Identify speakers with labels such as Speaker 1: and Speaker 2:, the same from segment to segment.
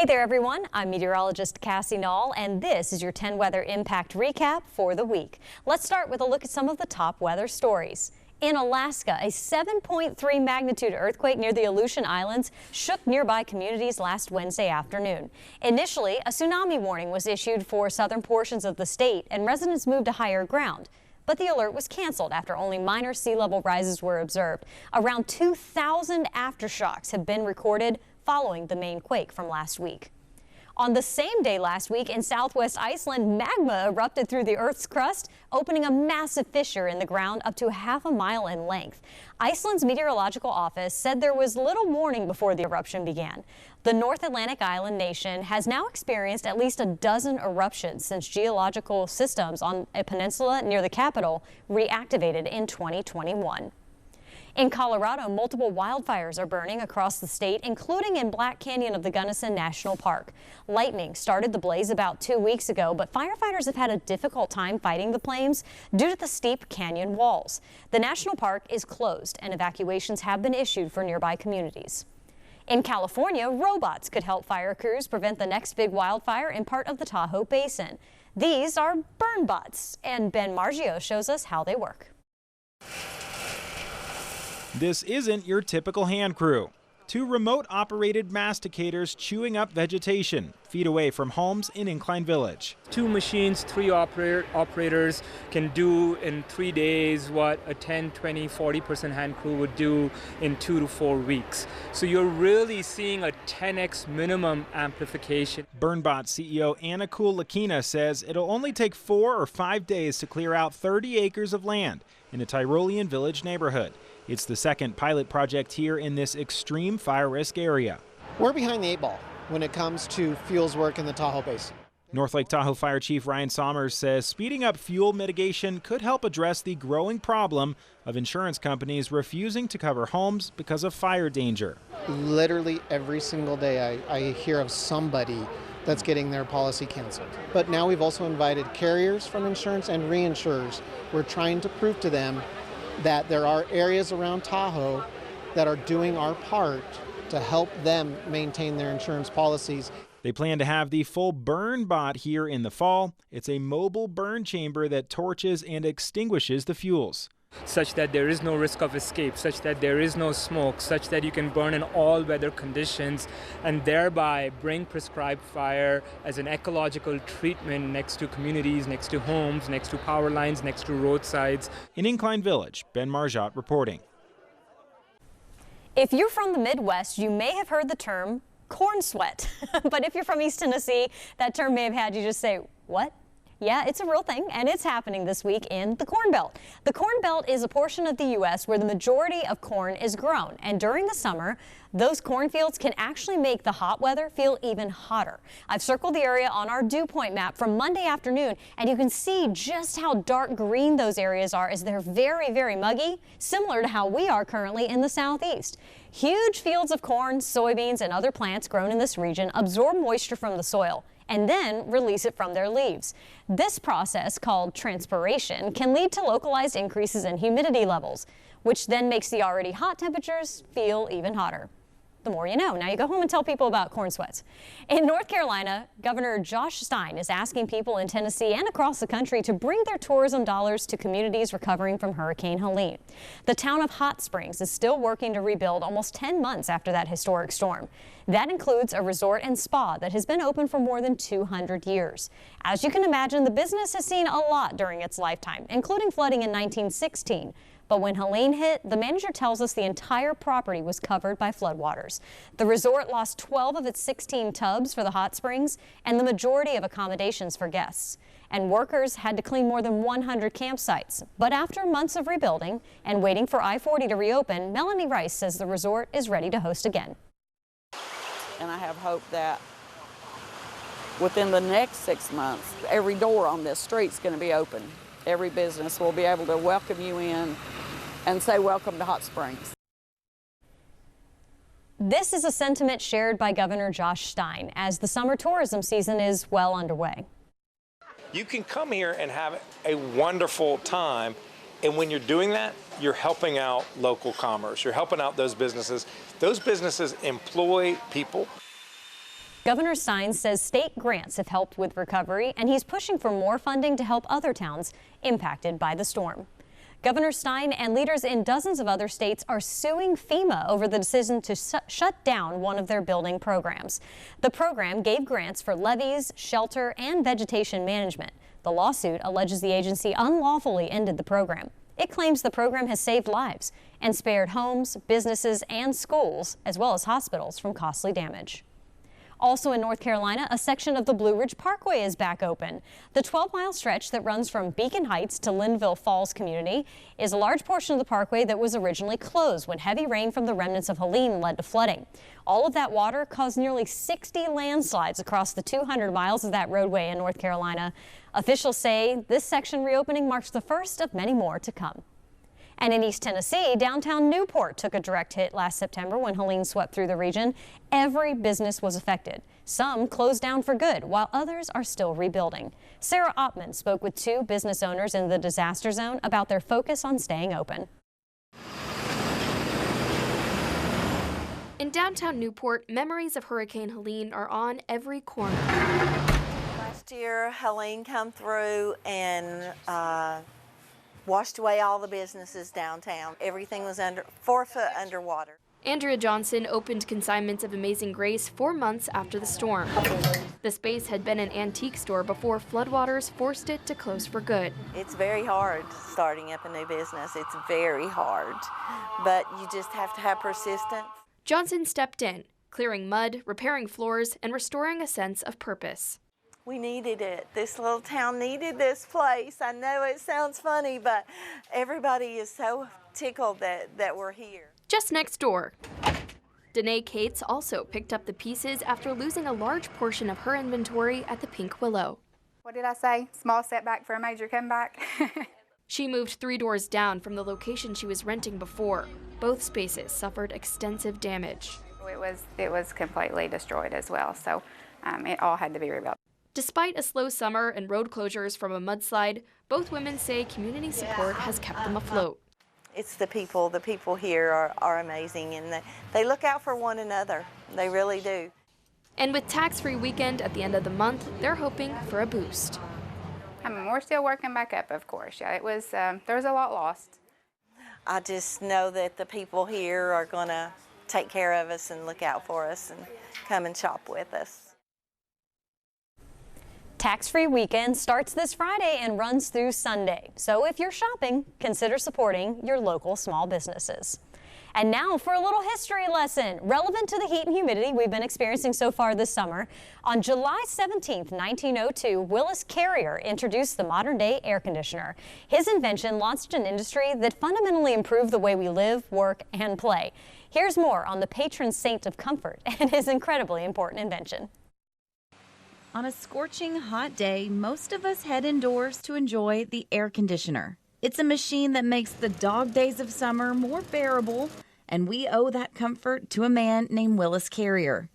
Speaker 1: Hey there, everyone. I'm meteorologist Cassie Nall, and this is your 10 Weather Impact Recap for the week. Let's start with a look at some of the top weather stories. In Alaska, a 7.3 magnitude earthquake near the Aleutian Islands shook nearby communities last Wednesday afternoon. Initially, a tsunami warning was issued for southern portions of the state, and residents moved to higher ground. But the alert was canceled after only minor sea level rises were observed. Around 2,000 aftershocks have been recorded following the main quake from last week. On the same day last week in southwest Iceland, magma erupted through the Earth's crust, opening a massive fissure in the ground up to half a mile in length. Iceland's meteorological office said there was little warning before the eruption began. The North Atlantic island nation has now experienced at least a dozen eruptions since geological systems on a peninsula near the capital reactivated in 2021. In Colorado, multiple wildfires are burning across the state, including in Black Canyon of the Gunnison National Park. Lightning started the blaze about 2 weeks ago, but firefighters have had a difficult time fighting the flames due to the steep canyon walls. The national park is closed, and evacuations have been issued for nearby communities. In California, robots could help fire crews prevent the next big wildfire in part of the Tahoe Basin. These are burn bots, and Ben Margio shows us how they work.
Speaker 2: This isn't your typical hand crew. Two remote-operated masticators chewing up vegetation, feet away from homes in Incline Village.
Speaker 3: Two machines, three operators can do in 3 days what a 10, 20, 40% hand crew would do in 2 to 4 weeks. So you're really seeing a 10x minimum amplification.
Speaker 2: BurnBot CEO Anna Lakina says it'll only take 4 or 5 days to clear out 30 acres of land in a Tyrolean Village neighborhood. It's the second pilot project here in this extreme fire risk area.
Speaker 4: We're behind the 8 ball when it comes to fuels work in the Tahoe Basin.
Speaker 2: North Lake Tahoe Fire Chief Ryan Sommers says speeding up fuel mitigation could help address the growing problem of insurance companies refusing to cover homes because of fire danger.
Speaker 4: Literally every single day I hear of somebody that's getting their policy canceled. But now we've also invited carriers from insurance and reinsurers. We're trying to prove to them that there are areas around Tahoe that are doing our part to help them maintain their insurance policies.
Speaker 2: They plan to have the full burn bot here in the fall. It's a mobile burn chamber that torches and extinguishes the fuels,
Speaker 3: such that there is no risk of escape, such that there is no smoke, such that you can burn in all weather conditions and thereby bring prescribed fire as an ecological treatment next to communities, next to homes, next to power lines, next to roadsides.
Speaker 2: In Incline Village, Ben Marjot reporting.
Speaker 1: If you're from the Midwest, you may have heard the term corn sweat. But if you're from East Tennessee, that term may have had you just say, what? Yeah, it's a real thing, and it's happening this week in the Corn Belt. The Corn Belt is a portion of the U.S. where the majority of corn is grown, and during the summer, those cornfields can actually make the hot weather feel even hotter. I've circled the area on our dew point map from Monday afternoon, and you can see just how dark green those areas are as they're very, very muggy, similar to how we are currently in the southeast. Huge fields of corn, soybeans, and other plants grown in this region absorb moisture from the soil and then release it from their leaves. This process, called transpiration, can lead to localized increases in humidity levels, which then makes the already hot temperatures feel even hotter. The more you know. Now you go home and tell people about corn sweats. In North Carolina, Governor Josh Stein is asking people in Tennessee and across the country to bring their tourism dollars to communities recovering from Hurricane Helene. The town of Hot Springs is still working to rebuild almost 10 months after that historic storm. That includes a resort and spa that has been open for more than 200 years. As you can imagine, the business has seen a lot during its lifetime, including flooding in 1916. But when Helene hit, the manager tells us the entire property was covered by floodwaters. The resort lost 12 of its 16 tubs for the hot springs and the majority of accommodations for guests. And workers had to clean more than 100 campsites. But after months of rebuilding and waiting for I-40 to reopen, Melanie Rice says the resort is ready to host again.
Speaker 5: And I have hope that within the next 6 months, every door on this street is going to be open. Every business will be able to welcome you in and say welcome to Hot Springs.
Speaker 1: This is a sentiment shared by Governor Josh Stein as the summer tourism season is well underway.
Speaker 6: You can come here and have a wonderful time, and when you're doing that, you're helping out local commerce. You're helping out those businesses. Those businesses employ people.
Speaker 1: Governor Stein says state grants have helped with recovery, and he's pushing for more funding to help other towns impacted by the storm. Governor Stein and leaders in dozens of other states are suing FEMA over the decision to shut down one of their building programs. The program gave grants for levees, shelter, and vegetation management. The lawsuit alleges the agency unlawfully ended the program. It claims the program has saved lives and spared homes, businesses, and schools, as well as hospitals, from costly damage. Also in North Carolina, a section of the Blue Ridge Parkway is back open. The 12-mile stretch that runs from Beacon Heights to Linville Falls community is a large portion of the parkway that was originally closed when heavy rain from the remnants of Helene led to flooding. All of that water caused nearly 60 landslides across the 200 miles of that roadway in North Carolina. Officials say this section reopening marks the first of many more to come. And in East Tennessee, downtown Newport took a direct hit last September when Helene swept through the region. Every business was affected. Some closed down for good, while others are still rebuilding. Sarah Oppman spoke with 2 business owners in the disaster zone about their focus on staying open.
Speaker 7: In downtown Newport, memories of Hurricane Helene are on every corner.
Speaker 8: Last year, Helene come through and washed away all the businesses downtown. Everything was 4 foot underwater.
Speaker 7: Andrea Johnson opened Consignments of Amazing Grace 4 months after the storm. The space had been an antique store before floodwaters forced it to close for good.
Speaker 8: It's very hard starting up a new business. It's very hard, but you just have to have persistence.
Speaker 7: Johnson stepped in, clearing mud, repairing floors, and restoring a sense of purpose.
Speaker 8: We needed it. This little town needed this place. I know it sounds funny, but everybody is so tickled that we're here.
Speaker 7: Just next door, Danae Cates also picked up the pieces after losing a large portion of her inventory at the Pink Willow.
Speaker 9: What did I say? Small setback for a major comeback.
Speaker 7: She moved 3 doors down from the location she was renting before. Both spaces suffered extensive damage.
Speaker 9: It was completely destroyed as well, so it all had to be rebuilt.
Speaker 7: Despite a slow summer and road closures from a mudslide, both women say community support has kept them afloat.
Speaker 8: It's the people. The people here are amazing, and they look out for one another. They really do.
Speaker 7: And with tax-free weekend at the end of the month, they're hoping for a boost.
Speaker 9: I mean, we're still working back up, of course. Yeah, it was there was a lot lost.
Speaker 8: I just know that the people here are going to take care of us and look out for us and come and shop with us.
Speaker 1: Tax-free weekend starts this Friday and runs through Sunday. So if you're shopping, consider supporting your local small businesses. And now for a little history lesson relevant to the heat and humidity we've been experiencing so far this summer. On July 17th, 1902, Willis Carrier introduced the modern-day air conditioner. His invention launched an industry that fundamentally improved the way we live, work, and play. Here's more on the patron saint of comfort and his incredibly important invention.
Speaker 10: On a scorching hot day, most of us head indoors to enjoy the air conditioner. It's a machine that makes the dog days of summer more bearable, and we owe that comfort to a man named Willis Carrier.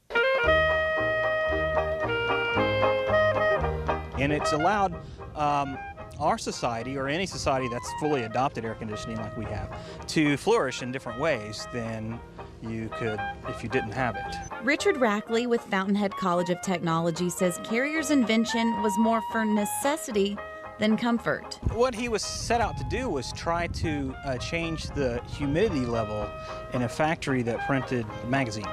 Speaker 11: And it's allowed our society, or any society that's fully adopted air conditioning like we have, to flourish in different ways than you could if you didn't have it.
Speaker 10: Richard Rackley with Fountainhead College of Technology says Carrier's invention was more for necessity than comfort.
Speaker 11: What he was set out to do was try to change the humidity level in a factory that printed a magazine.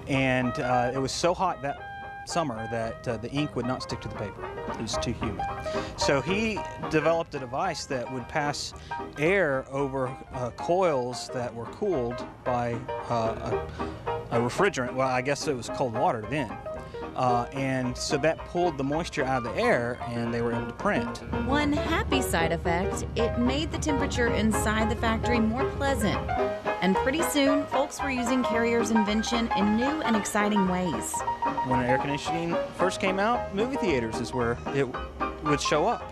Speaker 11: And it was so hot that summer that the ink would not stick to the paper. It was too humid. So he developed a device that would pass air over coils that were cooled by a refrigerant. Well, I guess it was cold water then. And so that pulled the moisture out of the air and they were able to print.
Speaker 10: One happy side effect, it made the temperature inside the factory more pleasant. And pretty soon, folks were using Carrier's invention in new and exciting ways.
Speaker 11: When air conditioning first came out, movie theaters is where it would show up.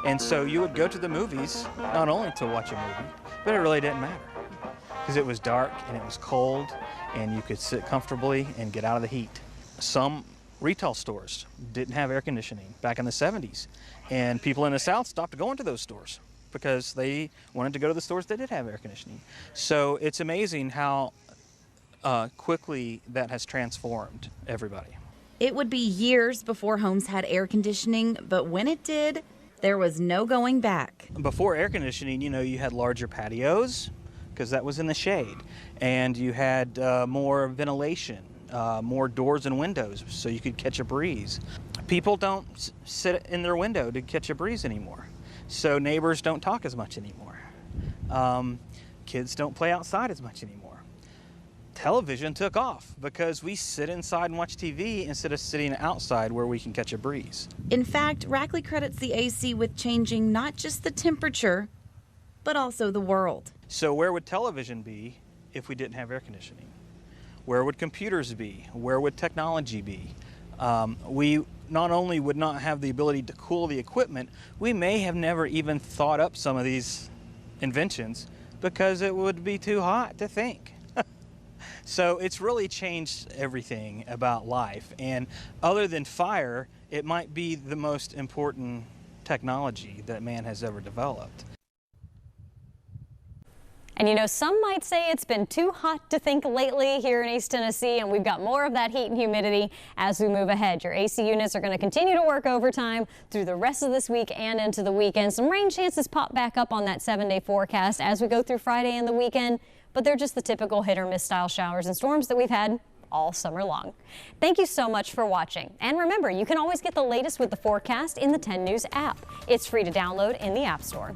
Speaker 11: And so you would go to the movies, not only to watch a movie, but it really didn't matter. Because it was dark and it was cold and you could sit comfortably and get out of the heat. Some retail stores didn't have air conditioning back in the 70s. And people in the South stopped going to those stores because they wanted to go to the stores that did have air conditioning. So it's amazing how quickly that has transformed everybody.
Speaker 10: It would be years before homes had air conditioning, but when it did, there was no going back.
Speaker 11: Before air conditioning, you had larger patios because that was in the shade, and you had more ventilation, more doors and windows so you could catch a breeze. People don't sit in their window to catch a breeze anymore, so neighbors don't talk as much anymore. Kids don't play outside as much anymore. Television took off because we sit inside and watch TV instead of sitting outside where we can catch a breeze.
Speaker 10: In fact, Rackley credits the AC with changing not just the temperature, but also the world.
Speaker 11: So where would television be if we didn't have air conditioning? Where would computers be? Where would technology be? We not only would not have the ability to cool the equipment, we may have never even thought up some of these inventions because it would be too hot to think. So it's really changed everything about life. And other than fire, it might be the most important technology that man has ever developed.
Speaker 1: And some might say it's been too hot to think lately here in East Tennessee, and we've got more of that heat and humidity as we move ahead. Your AC units are going to continue to work overtime through the rest of this week and into the weekend. Some rain chances pop back up on that 7-day forecast as we go through Friday and the weekend, but they're just the typical hit or miss style showers and storms that we've had all summer long. Thank you so much for watching. And remember, you can always get the latest with the forecast in the 10 News app. It's free to download in the App Store.